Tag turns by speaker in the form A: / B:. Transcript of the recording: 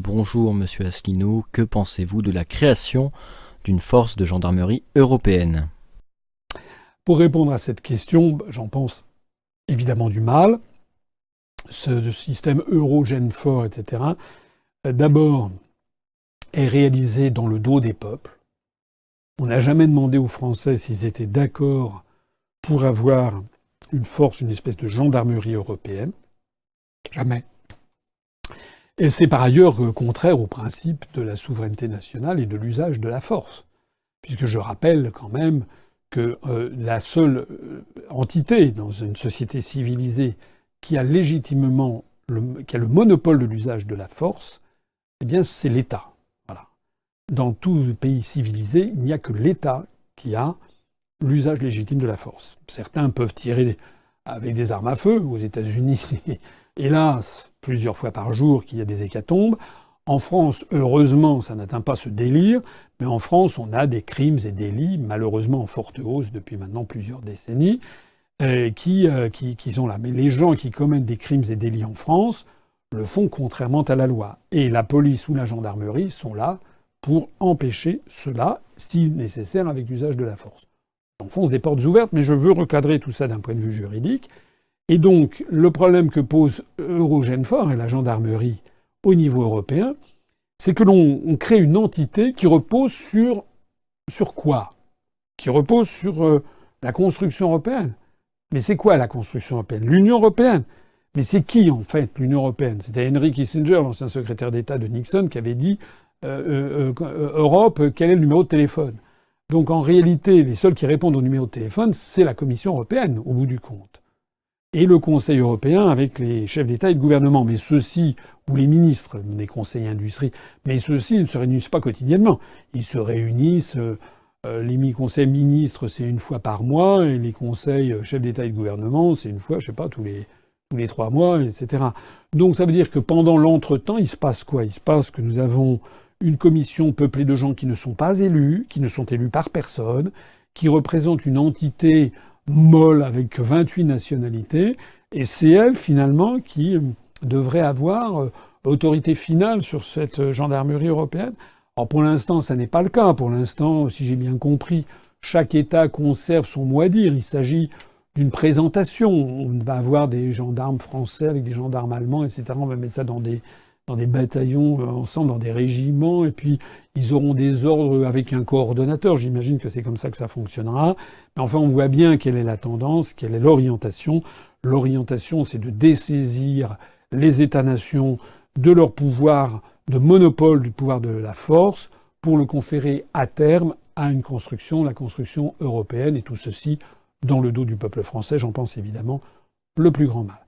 A: Bonjour Monsieur Asselineau, que pensez-vous de la création d'une force de gendarmerie européenne?
B: Pour répondre à cette question, j'en pense évidemment du mal. Ce système Euro-Genfor, etc., d'abord est réalisé dans le dos des peuples. On n'a jamais demandé aux Français s'ils étaient d'accord pour avoir une force, une espèce de gendarmerie européenne. Jamais. Et c'est par ailleurs contraire au principe de la souveraineté nationale et de l'usage de la force. Puisque je rappelle quand même que la seule entité dans une société civilisée qui a légitimement qui a le monopole de l'usage de la force, eh bien c'est l'État. Voilà. Dans tout pays civilisé, il n'y a que l'État qui a l'usage légitime de la force. Certains peuvent tirer avec des armes à feu. Aux États-Unis, hélas, plusieurs fois par jour qu'il y a des hécatombes. En France, heureusement, ça n'atteint pas ce délire, mais en France, on a des crimes et délits, malheureusement en forte hausse depuis maintenant plusieurs décennies, qui sont là. Mais les gens qui commettent des crimes et délits en France le font contrairement à la loi. Et la police ou la gendarmerie sont là pour empêcher cela, si nécessaire, avec l'usage de la force. On fonce des portes ouvertes, mais je veux recadrer tout ça d'un point de vue juridique. Et donc, le problème que pose Euro-Genfor et la gendarmerie au niveau européen, c'est que l'on crée une entité qui repose sur quoi? Qui repose sur la construction européenne. Mais c'est quoi la construction européenne? L'Union européenne. Mais c'est qui, en fait, l'Union européenne? C'était Henry Kissinger, l'ancien secrétaire d'État de Nixon, qui avait dit Europe, quel est le numéro de téléphone? Donc, en réalité, les seuls qui répondent au numéro de téléphone, c'est la Commission européenne, au bout du compte. Et le Conseil européen avec les chefs d'État et de gouvernement. Mais ceux-ci, ou les ministres des conseils industrie, mais ceux-ci ne se réunissent pas quotidiennement. Ils se réunissent, les conseils ministres, c'est une fois par mois, et les conseils chefs d'État et de gouvernement, c'est une fois, je sais pas, tous les 3 mois, etc. Donc ça veut dire que pendant l'entretemps, il se passe quoi? Il se passe que nous avons une commission peuplée de gens qui ne sont pas élus, qui ne sont élus par personne, qui représentent une entité molle avec 28 nationalités, et c'est elle, finalement, qui devrait avoir autorité finale sur cette gendarmerie européenne. Alors pour l'instant, ça n'est pas le cas. Pour l'instant, si j'ai bien compris, chaque État conserve son mot à dire. Il s'agit d'une présentation. On va avoir des gendarmes français avec des gendarmes allemands, etc. On va mettre ça dans des bataillons ensemble, dans des régiments, et puis ils auront des ordres avec un coordonnateur. J'imagine que c'est comme ça que ça fonctionnera. Mais enfin, on voit bien quelle est la tendance, quelle est l'orientation. L'orientation, c'est de dessaisir les États-nations de leur pouvoir de monopole du pouvoir de la force pour le conférer à terme à une construction, la construction européenne, et tout ceci dans le dos du peuple français. J'en pense évidemment le plus grand mal.